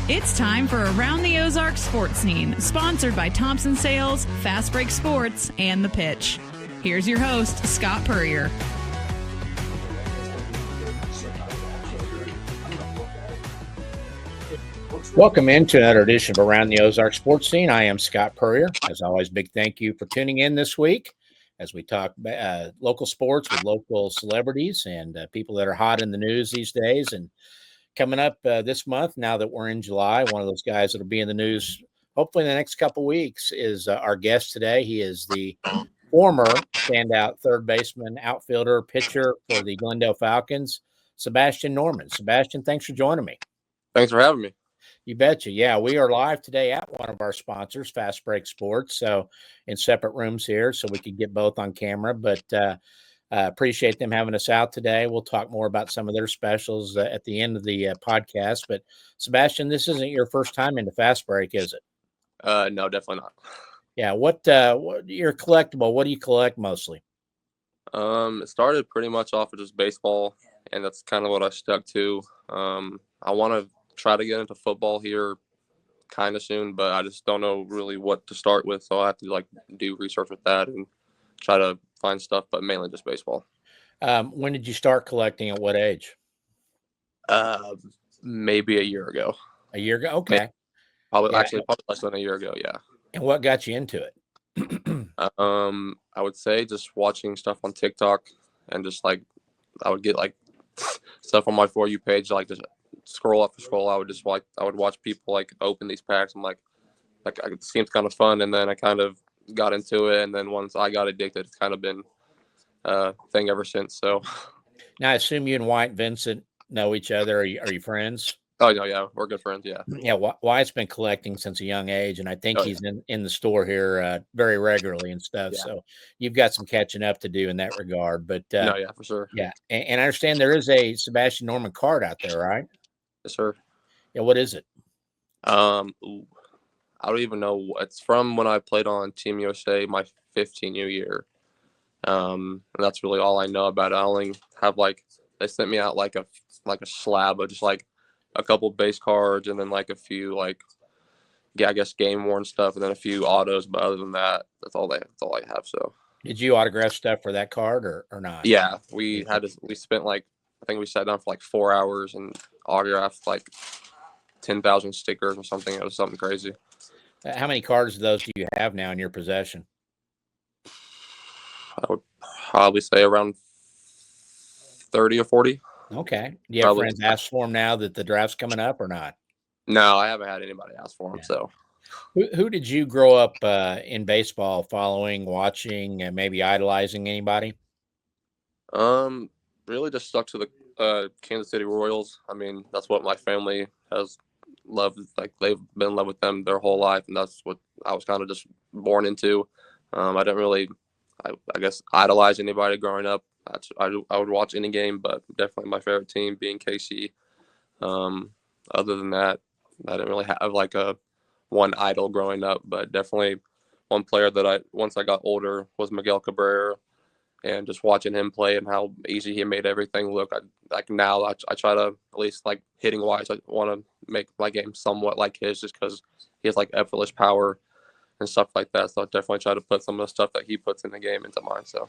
It's time for Around the Ozarks Sports Scene, sponsored by Thompson Sales, Fast Break Sports, and The Pitch. Here's your host, Scott Puryear. Welcome into another edition of Around the Ozarks Sports Scene. I am Scott Puryear. As always, big thank you for tuning in this week as we talk local sports with local celebrities and people that are hot in the news these days. And coming up this month, now that we're in July, one of those guys that'll be in the news hopefully in the next couple of weeks is our guest today. He is the former standout third baseman, outfielder, pitcher for the Glendale Falcons, Sebastian Norman. Sebastian, thanks for joining me. Thanks for having me. You betcha. Yeah, we are live today at one of our sponsors, Fast Break Sports, so in separate rooms here so we can get both on camera, but appreciate them having us out today. We'll talk more about some of their specials at the end of the podcast, but Sebastian, this isn't your first time into Fast Break, is it? No, definitely not. Yeah, what you're collectible, what do you collect mostly? It started pretty much off of just baseball, and that's kind of what I stuck to. I want to try to get into football here kind of soon, but I just don't know really what to start with, so I have to do research with that and try to find stuff, but mainly just baseball. When did you start collecting? At what age? Maybe a year ago. A year ago? Okay. Probably less than a year ago, yeah. And what got you into it? I would say just watching stuff on TikTok, and just I would get stuff on my For You page, just scroll up and scroll. I would watch people open these packs. I'm it seems kind of fun, and then I kind of got into it, and then once I got addicted, it's kind of been a thing ever since. So now I assume you and Wyatt Vincent know each other. Are you friends? Oh no, yeah, we're good friends. Yeah. Yeah, Wyatt's been collecting since a young age, and I think he's in the store here very regularly and stuff. Yeah. So you've got some catching up to do in that regard. But no, yeah, for sure. Yeah, and I understand there is a Sebastian Norman card out there, right? Yes, sir. Yeah, what is it? I don't even know. It's from when I played on Team USA my 15U year. And that's really all I know about it. I only have they sent me out a slab of just a couple base cards, and then a few I guess game worn stuff, and then a few autos. But other than that, that's all I have. So did you autograph stuff for that card or not? Yeah, we spent I think we sat down for 4 hours and autographed 10,000 stickers or something. It was something crazy. How many cards of those do you have now in your possession? I would probably say around 30 or 40. Okay. Do you have friends ask for them now that the draft's coming up or not? No, I haven't had anybody ask for them. Yeah. So who did you grow up in baseball following, watching, and maybe idolizing? Anybody? Really just stuck to the Kansas City Royals. I mean, that's what my family has loved. They've been in love with them their whole life, and that's what I was kind of just born into. I didn't really, I guess, idolize anybody growing up. I would watch any game, but definitely my favorite team being KC. Other than that, I didn't really have a one idol growing up, but definitely one player that once I got older was Miguel Cabrera. And just watching him play and how easy he made everything look, now I try to, at least hitting wise, I want to make my game somewhat like his, just because he has effortless power and stuff like that. So I definitely try to put some of the stuff that he puts in the game into mine. So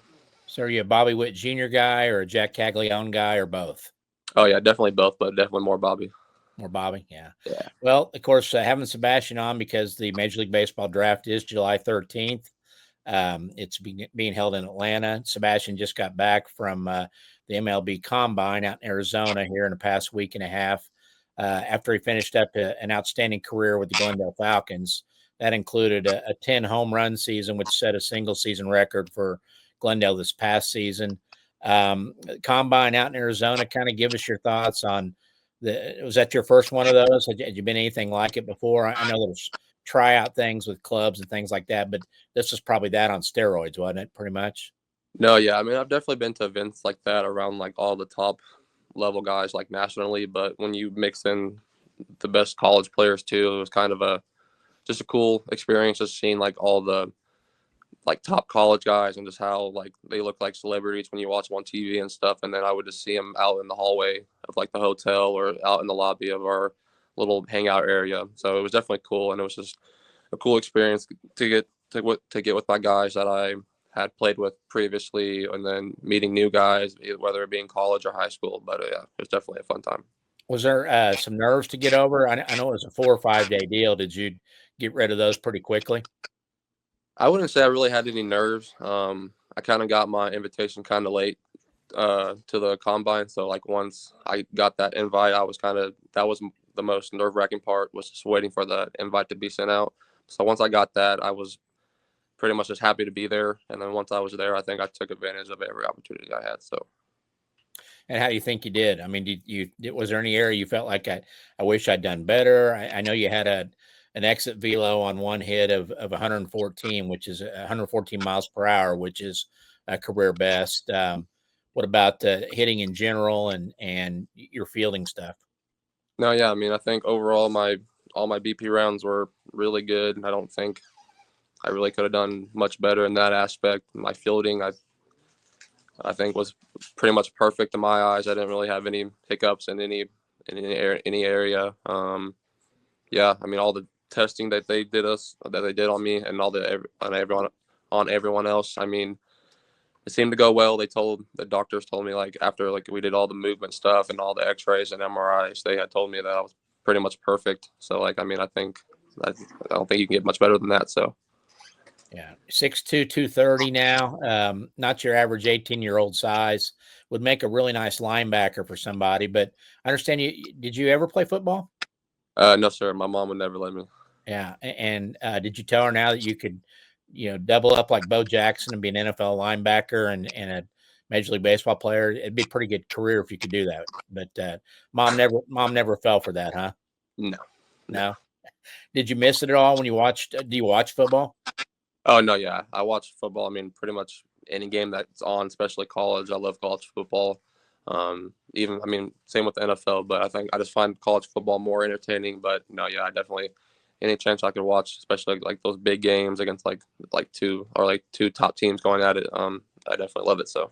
are you a Bobby Witt Jr. guy or a Jack Caglione guy or both? Oh yeah, definitely both, but definitely more Bobby. More Bobby, yeah. Well, of course, having Sebastian on because the Major League Baseball draft is July 13th. It's being held in Atlanta. Sebastian just got back from the MLB Combine out in Arizona here in the past week and a half after he finished up an outstanding career with the Glendale Falcons. That included a 10 home run season, which set a single season record for Glendale this past season. Combine out in Arizona, kind of give us your thoughts on was that your first one of those? Had you been anything like it before? I know there's tryout things with clubs and things like that, but this was probably that on steroids, wasn't it? Pretty much. No, yeah. I mean, I've definitely been to events like that around all the top level guys nationally, but when you mix in the best college players too, it was kind of just a cool experience, just seeing all the like top college guys and just how like they look like celebrities when you watch them on TV and stuff. And then I would just see them out in the hallway of like the hotel or out in the lobby of our little hangout area. So it was definitely cool, and it was just a cool experience to get with my guys that I had played with previously, and then meeting new guys, whether it be in college or high school. But yeah, it was definitely a fun time. Was there some nerves to get over? I know it was a 4 or 5 day deal. Did you get rid of those pretty quickly? I wouldn't say I really had any nerves. I kind of got my invitation kind of late to the combine. So like once I got that invite, I was that was the most nerve-wracking part, was just waiting for the invite to be sent out. So once I got that, I was pretty much just happy to be there. And then once I was there, I think I took advantage of every opportunity I had. So. And how do you think you did? I mean, was there any area you felt like I wish I'd done better? I know you had an exit velo on one hit of 114, which is 114 miles per hour, which is a career best. What about hitting in general and your fielding stuff? No, yeah, I mean, I think overall all my BP rounds were really good. I don't think I really could have done much better in that aspect. My fielding, I think, was pretty much perfect in my eyes. I didn't really have any hiccups in any area. Yeah, I mean, all the testing that they did on me, and on everyone else, I mean, it seemed to go well. The doctors told me, like, after like we did all the movement stuff and all the x-rays and MRIs, they had told me that I was pretty much perfect. So like, I mean, I don't think you can get much better than that. So yeah, 6'2", 230 now. Not your average 18-year-old size. Would make a really nice linebacker for somebody. But I understand did you ever play football? No, sir. My mom would never let me. Yeah, and did you tell her now that you could, double up like Bo Jackson and be an NFL linebacker and a Major League Baseball player? It'd be a pretty good career if you could do that. But mom never fell for that, huh? No. Did you miss it at all when you watched? Do you watch football? Oh no, yeah, I watch football. I mean, pretty much any game that's on, especially college. I love college football. Even, I mean, same with the NFL, but I think I just find college football more entertaining. But no, yeah, I definitely, any chance I could watch, especially like those big games against like two top teams going at it. I definitely love it. So.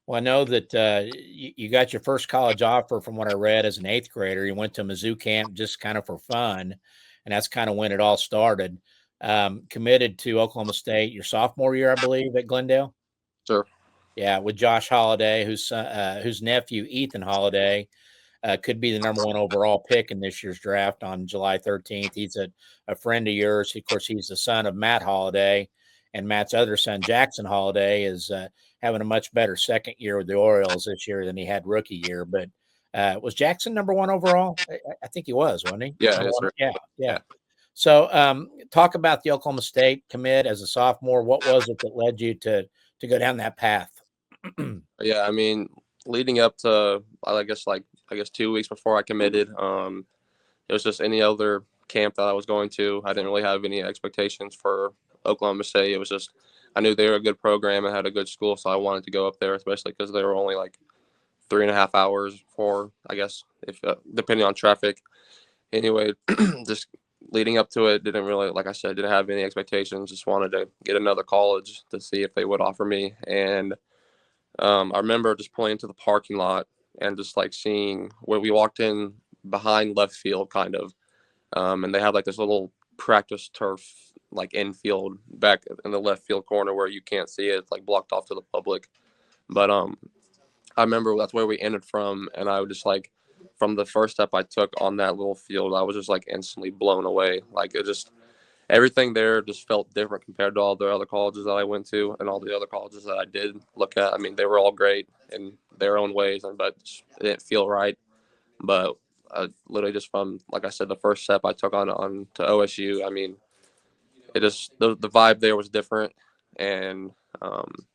Well, I know that you got your first college offer from what I read as an 8th grader. You went to Mizzou camp just kind of for fun, and that's kind of when it all started. Committed to Oklahoma State your sophomore year, I believe, at Glendale. Sure. Yeah, with Josh Holliday, whose nephew Ethan Holliday could be the number 1 overall pick in this year's draft on July 13th. He's a friend of yours. Of course, he's the son of Matt Holliday, and Matt's other son, Jackson Holliday, is having a much better second year with the Orioles this year than he had rookie year. But was Jackson number 1 overall? I think he was, wasn't he? Yeah, yes, sir. Yeah. So talk about the Oklahoma State commit as a sophomore. What was it that led you to go down that path? Yeah, I mean, leading up to, I guess 2 weeks before I committed, it was just any other camp that I was going to. I didn't really have any expectations for Oklahoma State. It was just, I knew they were a good program and had a good school, so I wanted to go up there, especially because they were only like 3.5 hours for, I guess, if depending on traffic. Anyway, just leading up to it, didn't really, like I said, didn't have any expectations. Just wanted to get another college to see if they would offer me. And I remember just pulling into the parking lot and just like seeing where we walked in behind left field, kind of, and they had like this little practice turf like infield back in the left field corner where you can't see it. It's like blocked off to the public. But I remember that's where we entered from, and I would just like, from the first step I took on that little field, I was just like instantly blown away. Like, it just, everything there just felt different compared to all the other colleges that I went to and all the other colleges that I did look at. I mean, they were all great in their own ways, but it didn't feel right. But literally just from, like I said, the first step I took on to OSU, I mean, it just, the vibe there was different. And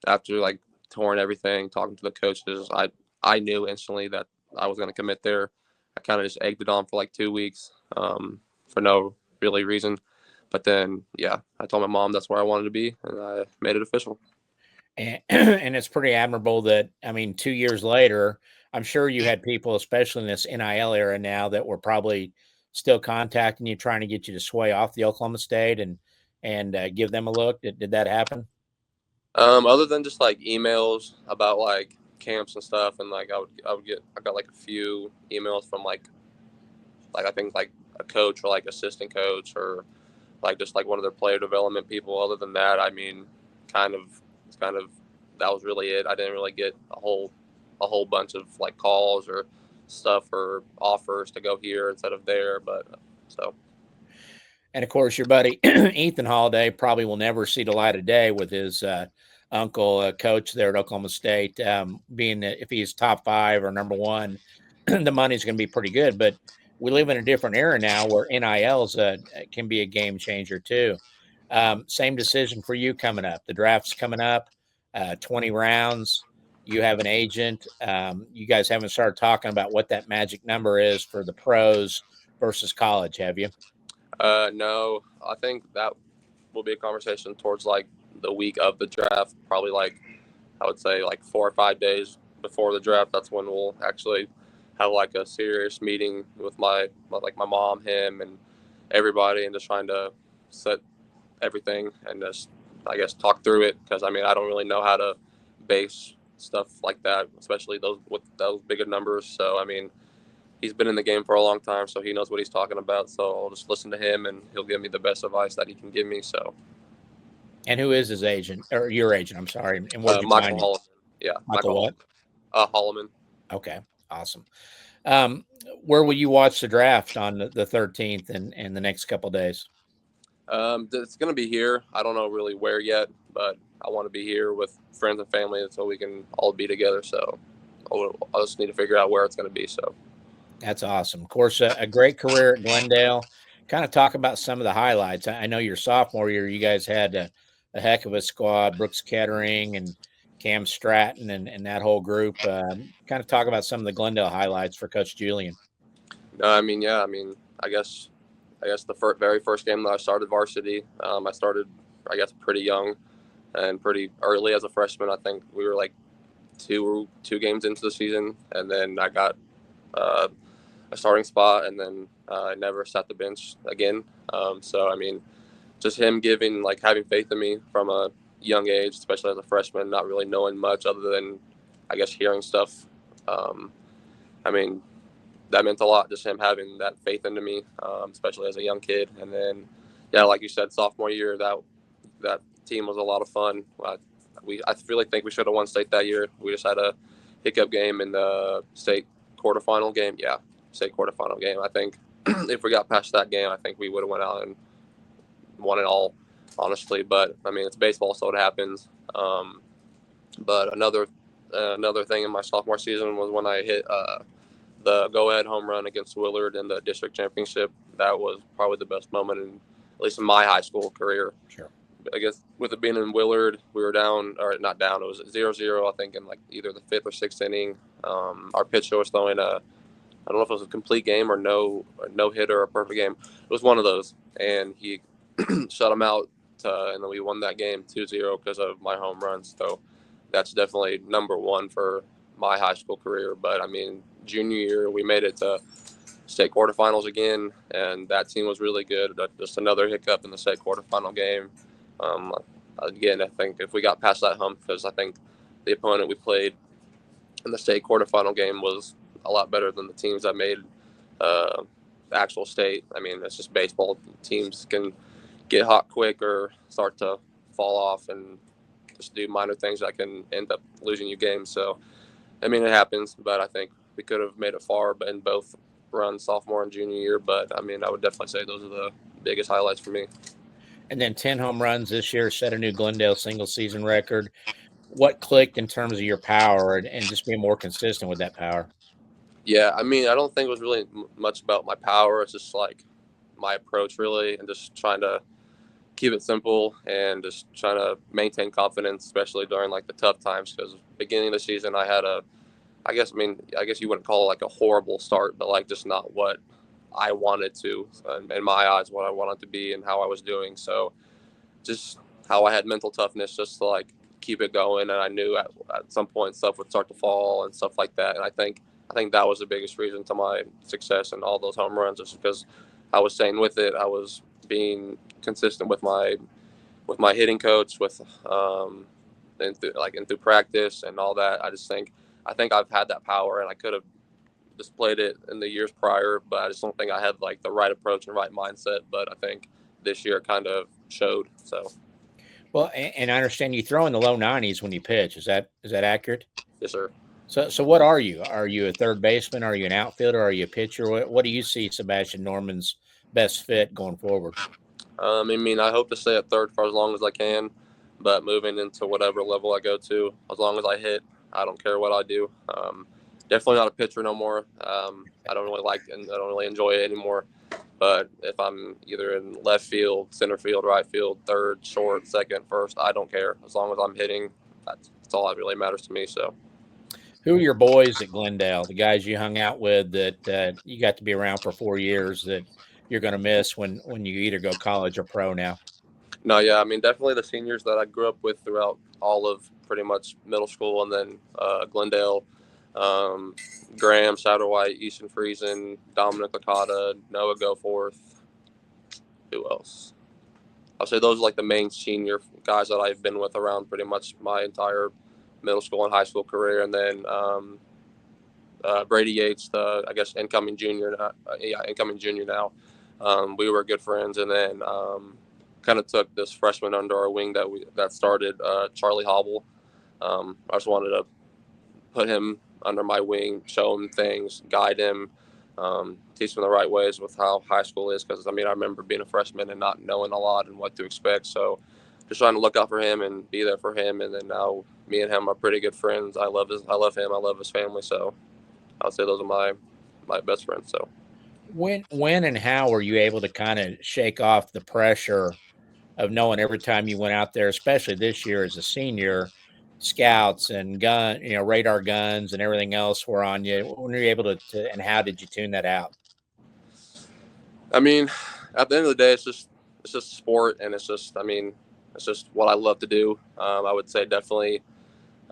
after like touring everything, talking to the coaches, I knew instantly that I was going to commit there. I kind of just egged it on for like 2 weeks for no really reason. But then, yeah, I told my mom that's where I wanted to be, and I made it official. And it's pretty admirable that, I mean, 2 years later, I'm sure you had people, especially in this NIL era now, that were probably still contacting you, trying to get you to sway off the Oklahoma State and give them a look. Did that happen? Other than just like emails about like camps and stuff, and like I got like a few emails from like I think like a coach or like assistant coach or like just like one of their player development people. Other than that, I mean, it's kind of that was really it. I didn't really get a whole bunch of like calls or stuff or offers to go here instead of there. But so. And of course, your buddy Ethan Holiday probably will never see the light of day with his uncle, coach there at Oklahoma State. Being if he's top 5 or number 1, the money's going to be pretty good. But we live in a different era now where NILs can be a game changer too. Same decision for you coming up. The draft's coming up, 20 rounds. You have an agent. You guys haven't started talking about what that magic number is for the pros versus college, have you? No, I think that will be a conversation towards like the week of the draft, probably like I would say like 4 or 5 days before the draft. That's when we'll actually have like a serious meeting with my mom, him, and everybody, and just trying to set everything and just I guess talk through it, because I mean I don't really know how to base stuff like that, especially those with those bigger numbers. So I mean, he's been in the game for a long time, so he knows what he's talking about. So I'll just listen to him, and he'll give me the best advice that he can give me. So. And who is his agent or your agent? I'm sorry. And what did you Michael find? Holloman. Yeah, Michael what? Holloman. Okay, awesome. Where will you watch the draft on the 13th and the next couple of days? It's going to be here. I don't know really where yet, but I want to be here with friends and family so we can all be together. So I'll just need to figure out where it's going to be. So that's awesome. Of course, a great career at Glendale. Kind of talk about some of the highlights. I know your sophomore year, you guys had a heck of a squad, Brooks Kettering and Cam Stratton and that whole group. Kind of talk about some of the Glendale highlights for Coach Julian. No, I mean, yeah, I mean, I guess the very first game that I started varsity, I started, I guess, pretty young and pretty early as a freshman. I think we were like two games into the season, and then I got a starting spot, and then I never sat the bench again. So I mean, just him having faith in me from a young age, especially as a freshman, not really knowing much other than I guess hearing stuff. I mean, that meant a lot, just him having that faith into me, especially as a young kid. And then, yeah, like you said, sophomore year, that team was a lot of fun. I really think we should have won state that year. We just had a hiccup game in the state quarterfinal game. Yeah, state quarterfinal game. I think if we got past that game, I think we would have went out and won it all, honestly. But I mean, it's baseball, so it happens. But another thing in my sophomore season was when I hit the go-ahead home run against Willard in the district championship. That was probably the best moment at least in my high school career. Sure. I guess with it being in Willard, we were down, or not down, it was 0-0, I think, in like either the 5th or 6th inning. Our pitcher was throwing I don't know if it was a complete game or no hitter or a perfect game. It was one of those. And he shut him out, and then we won that game 2-0 because of my home runs. So that's definitely number one for my high school career. But I mean, junior year, we made it to state quarterfinals again, and that team was really good. Just another hiccup in the state quarterfinal game. Again, I think if we got past that hump, because I think the opponent we played in the state quarterfinal game was a lot better than the teams that made the actual state. I mean, it's just baseball. Teams can get hot quick or start to fall off and just do minor things that can end up losing you games. So, I mean, it happens, but I think we could have made it far in both runs, sophomore and junior year. But, I mean, I would definitely say those are the biggest highlights for me. And then 10 home runs this year, set a new Glendale single season record. What clicked in terms of your power and just being more consistent with that power? Yeah, I mean, I don't think it was really much about my power. It's just like my approach, really, and just trying to keep it simple and just trying to maintain confidence, especially during like the tough times. Because beginning of the season, I had I guess you wouldn't call it like a horrible start, but like just not what I wanted to, in my eyes, what I wanted to be and how I was doing. So just how I had mental toughness just to like keep it going. And I knew at some point stuff would start to fall and stuff like that. And I think that was the biggest reason to my success and all those home runs, just because I was staying with it. I was being consistent with my hitting coach, with and through practice and all that. I think I've had that power, and I could have displayed it in the years prior, but I just don't think I had like the right approach and right mindset. But I think this year kind of showed. So. Well, and I understand you throw in the low 90s when you pitch. Is that accurate? Yes, sir. So what are you? Are you a third baseman? Are you an outfielder? Are you a pitcher? What do you see Sebastian Norman's best fit going forward? I mean, I hope to stay at third for as long as I can, but moving into whatever level I go to, as long as I hit, I don't care what I do. Definitely not a pitcher no more. I don't really like and I don't really enjoy it anymore. But if I'm either in left field, center field, right field, third, short, second, first, I don't care. As long as I'm hitting, that's all that really matters to me. So. Who are your boys at Glendale, the guys you hung out with that you got to be around for 4 years that you're going to miss when you either go college or pro now? No, yeah, I mean, definitely the seniors that I grew up with throughout all of pretty much middle school, and then Glendale, Graham, Satterwhite, Easton Friesen, Dominic Licata, Noah Goforth. Who else? I'll say those are like the main senior guys that I've been with around pretty much my entire middle school and high school career. And then Brady Yates, the I guess incoming junior now. We were good friends, and then kind of took this freshman under our wing that started Charlie Hobble. I just wanted to put him under my wing, show him things, guide him, teach him the right ways with how high school is. Because I mean, I remember being a freshman and not knowing a lot and what to expect. So just trying to look out for him and be there for him. And then now me and him are pretty good friends. I love him. I love his family. So I would say those are my best friends. So when and how were you able to kind of shake off the pressure of knowing every time you went out there, especially this year as a senior, scouts and radar guns and everything else were on you? When were you able to and how did you tune that out? I mean, at the end of the day, it's just a sport, and it's just what I love to do. I would say definitely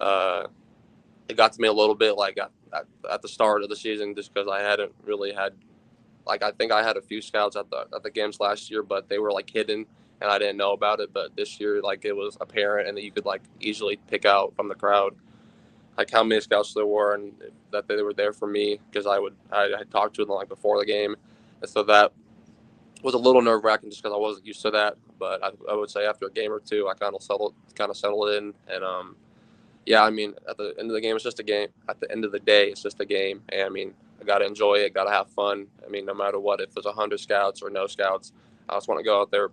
it got to me a little bit like at the start of the season, just because I hadn't really had, like, I think I had a few scouts at the games last year, but they were like hidden and I didn't know about it. But this year, like, it was apparent, and that you could like easily pick out from the crowd like how many scouts there were, and that they were there for me, because I had talked to them like before the game. And so that was a little nerve-wracking just because I wasn't used to that. But I would say after a game or two, I kind of settled in. And yeah, I mean, at the end of the game, it's just a game. At the end of the day, it's just a game. And I mean, I got to enjoy it, got to have fun. I mean, no matter what, if there's 100 scouts or no scouts, I just want to go out there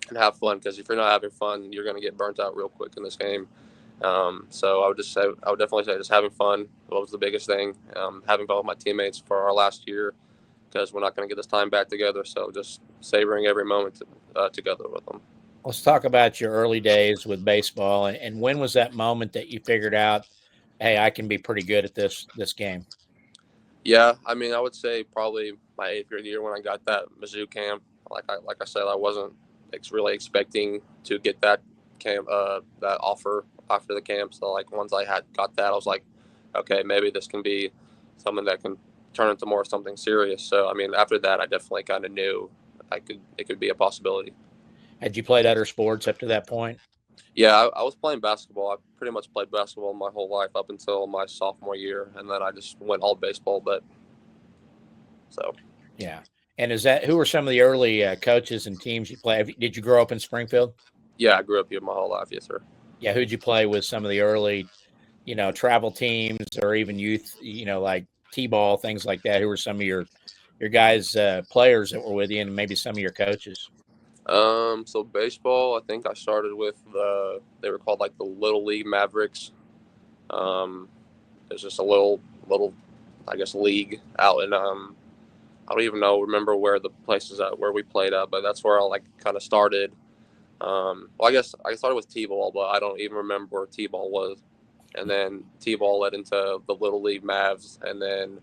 and have fun, because if you're not having fun, you're going to get burnt out real quick in this game. So I would definitely say just having fun was the biggest thing. Having fun with my teammates for our last year, because we're not going to get this time back together. So just savoring every moment together with them. Let's talk about your early days with baseball, and when was that moment that you figured out, hey, I can be pretty good at this game? Yeah, I mean, I would say probably my 8th grade year when I got that Mizzou camp. Like I said, I wasn't really expecting to get that camp, that offer after the camp. So like once I got that, I was like, okay, maybe this can be something that can turn into more something serious. So I mean, after that, I definitely kind of knew it could be a possibility. Had you played other sports up to that point? Yeah, I was playing basketball. I pretty much played basketball my whole life up until my sophomore year, and then I just went all baseball. But so yeah. And who were some of the early coaches and teams you played? Did you grow up in Springfield? Yeah, I grew up here my whole life. Yes, sir. Yeah. Who'd you play with some of the early, travel teams or even youth, like T-ball, things like that? Who were some of your guys, players that were with you, and maybe some of your coaches? So baseball, I think I started with they were called like the Little League Mavericks. It's just a little, I guess, league out in, I don't even remember where the places where we played at, but that's where I like kind of started. Well, I guess I started with T-ball, but I don't even remember where T-ball was. And then T-ball led into the Little League Mavs, and then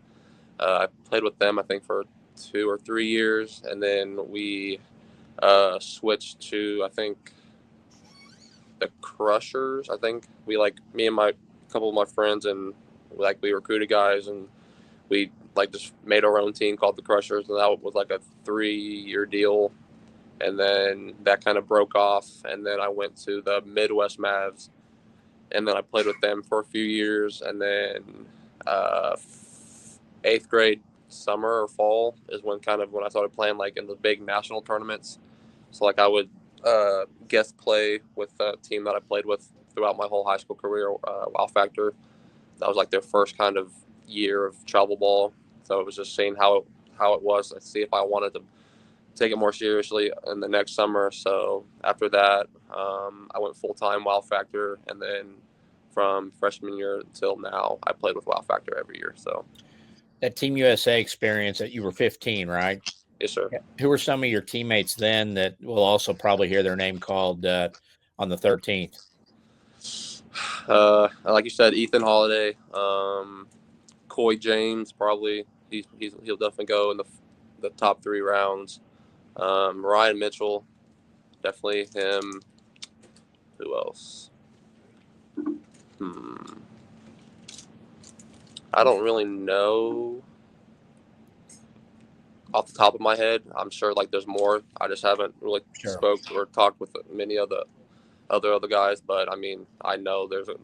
I played with them, I think, for 2 or 3 years, and then we switched to, I think, the Crushers. I think we, like, me and a couple of my friends, and like we recruited guys, and we like just made our own team called the Crushers, and that was like a 3-year deal. And then that kind of broke off, and then I went to the Midwest Mavs, and then I played with them for a few years, and then 8th grade summer or fall is when I started playing like in the big national tournaments. So like I would guest play with a team that I played with throughout my whole high school career, Wow Factor. That was like their first kind of year of travel ball. So it was just seeing how it was, and see if I wanted to take it more seriously in the next summer. So after that, I went full-time Wow Factor, and then from freshman year until now, I played with Wow Factor every year. So that Team USA experience that you were 15, right? yes, sir. Who were some of your teammates then that will also probably hear their name called on the 13th? Like you said, Ethan Holiday, Coy James, probably he'll definitely go in the top 3 rounds. Ryan Mitchell, definitely him. Who else? I don't really know off the top of my head. I'm sure like there's more. I just haven't really spoke or talked with many of the other guys, but I mean, I know the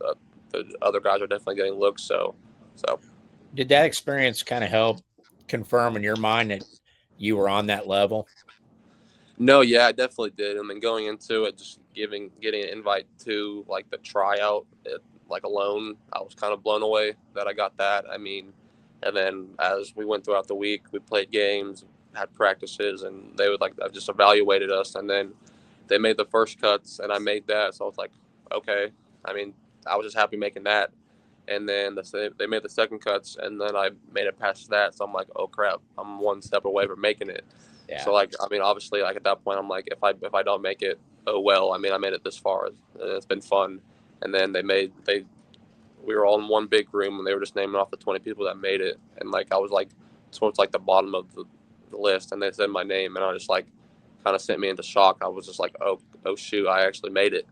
other guys are definitely getting looks. So did that experience kind of help confirm in your mind that you were on that level? No, yeah, I definitely did. I mean, going into it, just getting an invite to like the tryout, like alone, I was kind of blown away that I got that. I mean, and then as we went throughout the week, we played games, had practices, and they would like just evaluated us, and then they made the first cuts, and I made that, so I was like, okay. I mean, I was just happy making that, and then they made the second cuts, and then I made it past that, so I'm like, oh crap, I'm one step away from making it. Yeah. So like, I mean, obviously, like at that point, I'm like, if I don't make it, oh well. I mean, I made it this far, and it's been fun. And then we were all in one big room, and they were just naming off the 20 people that made it, and like I was like towards like the bottom of the list, and they said my name, and I just like kind of sent me into shock. I was just like, oh shoot, I actually made it.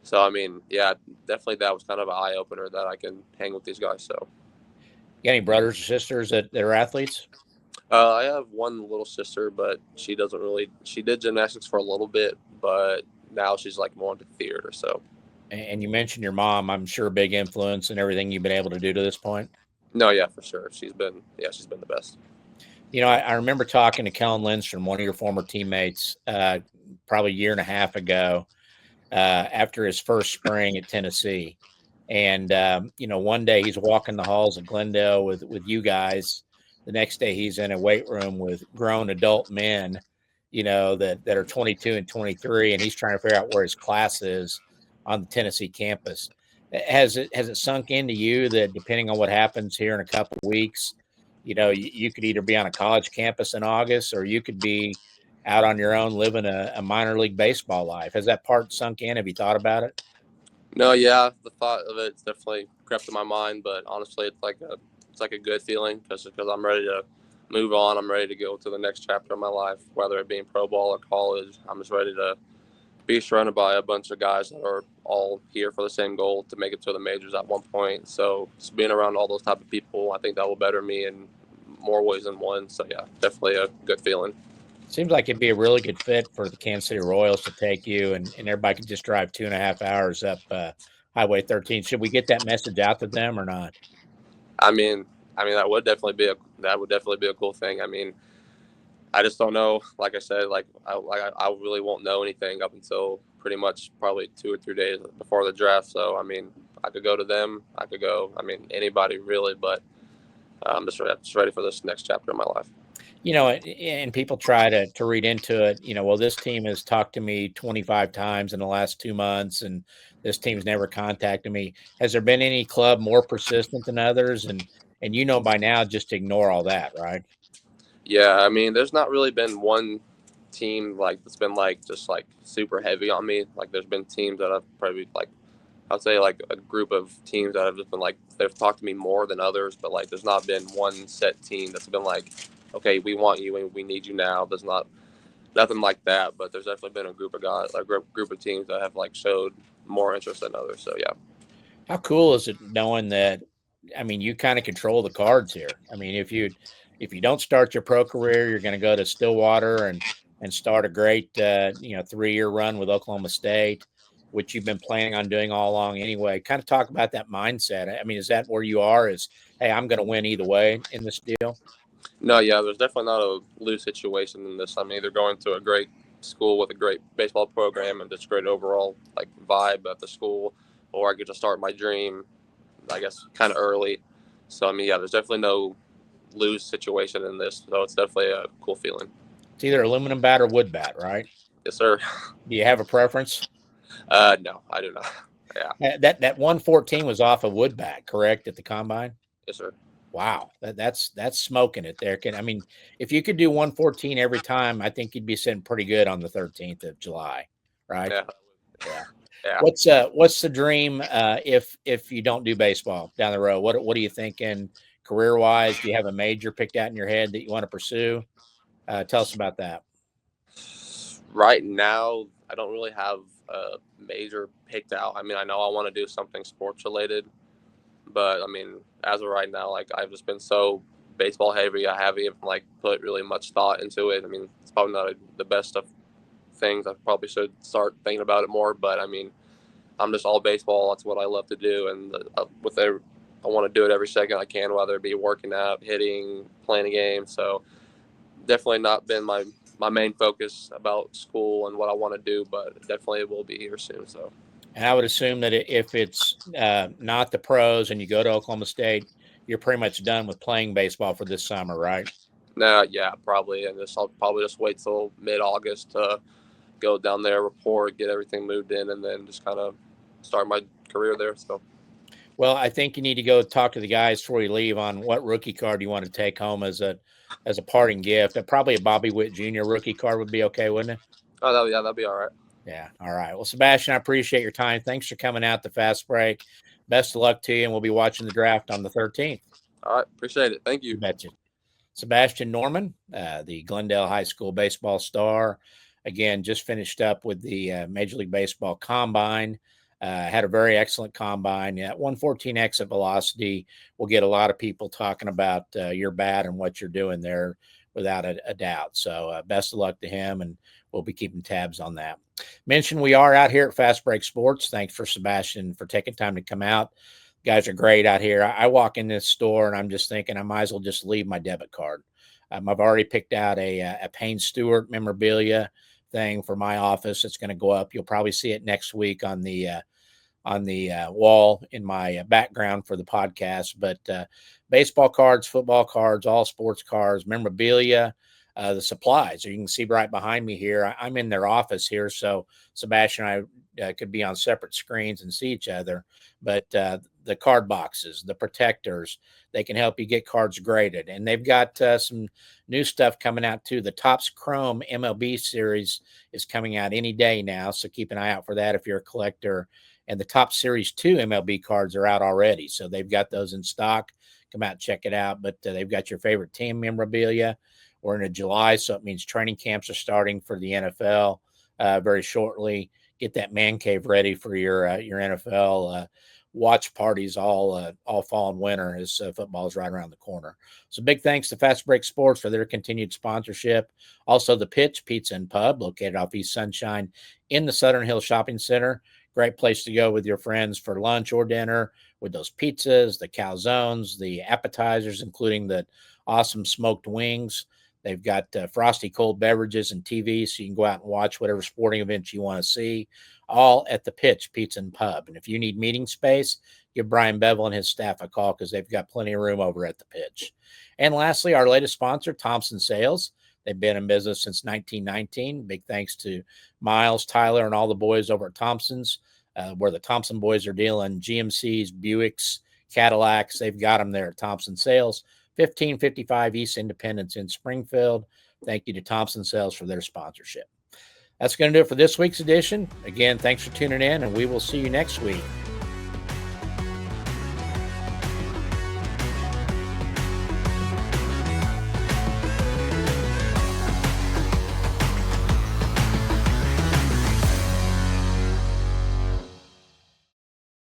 So I mean, yeah, definitely that was kind of an eye opener that I can hang with these guys. So, you got any brothers or sisters that are athletes? I have one little sister, but she did gymnastics for a little bit, but now she's like more into theater. So, and you mentioned your mom, I'm sure a big influence in everything you've been able to do to this point. No, yeah, for sure. She's been the best. You know, I remember talking to Kellen Lindstrom, one of your former teammates, probably a year and a half ago, after his first spring at Tennessee. And, you know, one day he's walking the halls of Glendale with you guys. The next day he's in a weight room with grown adult men, you know, that are 22 and 23, and he's trying to figure out where his class is on the Tennessee campus. Has it sunk into you that depending on what happens here in a couple of weeks, you know, you could either be on a college campus in August, or you could be out on your own living a minor league baseball life? Has that part sunk in? Have you thought about it? No, yeah, the thought of it's definitely crept in my mind, but honestly, it's like a good feeling because I'm ready to move on. I'm ready to go to the next chapter of my life, whether it be in pro ball or college. I'm just ready to be surrounded by a bunch of guys that are all here for the same goal, to make it to the majors at one point. So just being around all those type of people, I think that will better me in more ways than one. So yeah, definitely a good feeling. Seems like it'd be a really good fit for the Kansas City Royals to take you, and everybody could just drive 2.5 hours up Highway 13. Should we get that message out to them or not? I mean, that would definitely be a cool thing. I mean, I just don't know. Like I said, I really won't know anything up until pretty much probably 2 or 3 days before the draft. So I mean, I could go to them. I could go. I mean, anybody really, but I'm just ready for this next chapter of my life. You know, and people try to read into it, you know, well, this team has talked to me 25 times in the last 2 months, and this team's never contacted me. Has there been any club more persistent than others? And you know, by now, just ignore all that, right? Yeah, I mean, there's not really been one team like that's been like just like super heavy on me. Like, there's been teams that I've probably like, I'd say like a group of teams that have just been like, they've talked to me more than others, but like there's not been one set team that's been like, okay, we want you and we need you now. There's nothing like that, but there's definitely been a group of guys, a group of teams that have like showed more interest than others. So yeah. How cool is it knowing that? I mean, you kind of control the cards here. I mean, if you don't start your pro career, you're going to go to Stillwater and start a great 3-year run with Oklahoma State. which you've been planning on doing all along anyway. Kind of talk about that mindset. I mean, is that where you are? Is, hey, I'm going to win either way in this deal? No, yeah, there's definitely not a lose situation in this. I'm either going to a great school with a great baseball program and just great overall like vibe at the school, or I get to start my dream, I guess, kind of early. So I mean, yeah, there's definitely no lose situation in this. So it's definitely a cool feeling. It's either aluminum bat or wood bat, right? Yes, sir. Do you have a preference? No, I do not. Yeah. That 114 was off a wood bat, correct, at the combine? Yes, sir. Wow, that's smoking it there. I mean, if you could do 114 every time, I think you'd be sitting pretty good on the 13th of July, right? Yeah. Yeah. What's the dream if you don't do baseball down the road? What are you thinking career wise? Do you have a major picked out in your head that you want to pursue? Tell us about that. Right now, I don't really have a major picked out. I mean, I know I want to do something sports related, but I mean, as of right now, like I've just been so baseball heavy. I haven't even like put really much thought into it. I mean, it's probably not the best of things. I probably should start thinking about it more, but I mean, I'm just all baseball. That's what I love to do. And I want to do it every second I can, whether it be working out, hitting, playing a game. So definitely not been my main focus about school and what I want to do, but definitely it will be here soon. So. And I would assume that if it's not the pros and you go to Oklahoma State, you're pretty much done with playing baseball for this summer, right? No, yeah, probably. And I'll probably just wait till mid-August to go down there, report, get everything moved in, and then just kind of start my career there. So. Well, I think you need to go talk to the guys before you leave on what rookie card you want to take home as a parting gift. Probably a Bobby Witt Jr. rookie card would be okay, wouldn't it? Oh, that'd be all right. Yeah. All right. Well, Sebastian, I appreciate your time. Thanks for coming out the fast break. Best of luck to you, and we'll be watching the draft on the 13th. All right. Appreciate it. Thank you. You betcha. Sebastian Norman, the Glendale High School baseball star, again, just finished up with the Major League Baseball Combine. Had a very excellent combine. Yeah, 114 exit velocity will get a lot of people talking about your bat and what you're doing there without a doubt. So best of luck to him, and we'll be keeping tabs on that. Mention we are out here at Fast Break Sports. Thanks for Sebastian for taking time to come out. You guys are great out here. I walk in this store and I'm just thinking I might as well just leave my debit card. I've already picked out a Payne Stewart memorabilia thing for my office. It's going to go up. You'll probably see it next week on the wall in my background for the podcast. But baseball cards, football cards, all sports cards, memorabilia, the supplies. You can see right behind me here. I'm in their office here, so Sebastian and I could be on separate screens and see each other. But the card boxes, the protectors, they can help you get cards graded. And they've got some new stuff coming out too. The Topps Chrome MLB series is coming out any day now, so keep an eye out for that if you're a collector. And the Topps Series 2 MLB cards are out already, so they've got those in stock. Come out and check it out. But they've got your favorite team memorabilia. We're into July, so it means training camps are starting for the NFL very shortly. Get that man cave ready for your NFL watch parties all fall and winter as football is right around the corner. So big thanks to Fast Break Sports for their continued sponsorship. Also, The Pitch Pizza and Pub, located off East Sunshine in the Southern Hills Shopping Center. Great place to go with your friends for lunch or dinner with those pizzas, the calzones, the appetizers, including the awesome smoked wings. They've got frosty cold beverages and TV, so you can go out and watch whatever sporting events you want to see, all at The Pitch Pizza and Pub. And if you need meeting space, give Brian Bevel and his staff a call because they've got plenty of room over at The Pitch. And lastly, our latest sponsor, Thompson Sales. They've been in business since 1919. Big thanks to Miles, Tyler, and all the boys over at Thompson's, where the Thompson boys are dealing GMCs, Buicks, Cadillacs. They've got them there at Thompson Sales, 1555 East Independence in Springfield. Thank you to Thompson Sales for their sponsorship. That's going to do it for this week's edition. Again, thanks for tuning in, and we will see you next week